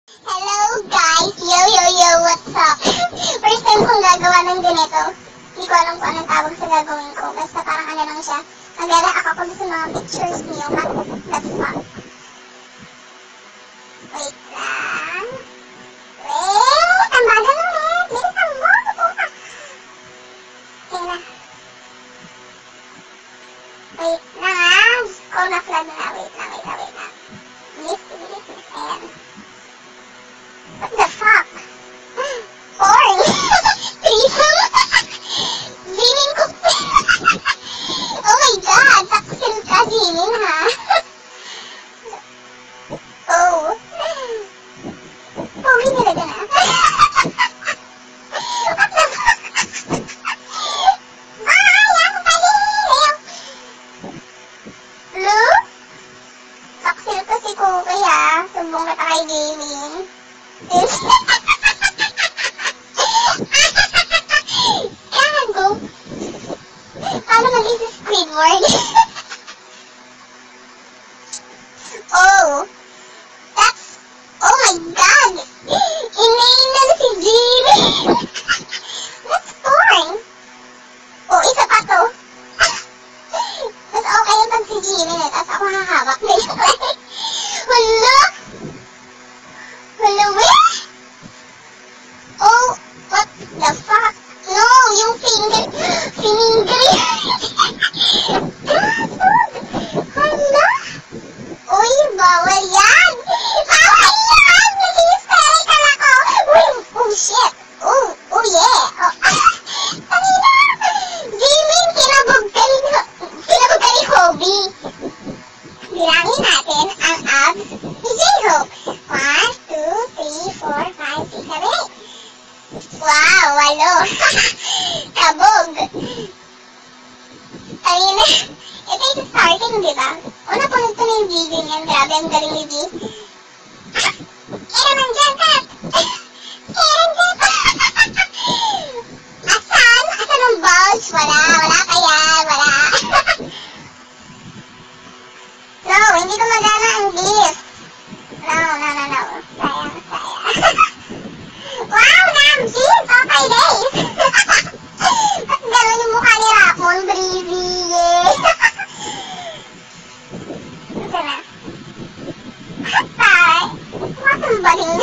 Hello guys! Yo, yo, yo! What's up? First time kong gagawa ng ganito. Hindi ko alam kung anong tawag sa gagawin ko. Basta parang ano lang siya. Nag-react ako sa mga pictures niyo. What the fuck? Wait lang. Wait! Ang bagal ulit! Bilisan mo! Okay na. Wait na nga. Call na flag na. Wait lang. Bilis. Ayan. What the fuck? Porn! Threesome? Zining ko. Oh my god! Taksil ka, Zining, ha? Oh. Pogi talaga na. What the fuck? Ayaw paliw! Blue? Taksil ka si Cookie, ha? Sumbong kita kay Gaming. Gago. Paano mag-isa Squidward? Oh. Oh my god. Inane na si Jimmy. That's porn. Oh, isa pa to. Mas okay yung pag si Jimmy na, tapos ako hahawak. Wala. Oh, what the fuck? No, yung finger. Hala? Uy, bawal yan! Bawal yan! Nag-hysterical ako! Uy, oh shit! Oh yeah! Oh, kanina! Gaming, kinabog ka ni Hobby. Bilangin natin ang abs ni J-Hope. 1, 2, 3, 4, 5, 6, 7, 8. Wow, walo. Kabog. Ayun, ito yung starting, di ba? Una punod ko na yung video niyan. Grabe, ang galing ni V. Kaya naman dyan, Kat. Kaya naman dyan. Asan? Asan ang balls? Wala kaya. Wala. No, hindi ko magana ang lift. No. Sayang. Wow, Namjin! Okay, days! Ba't gano'n yung mukha ni Rapon? Breezy, yeah! Ito na. Hatay! Matang baling.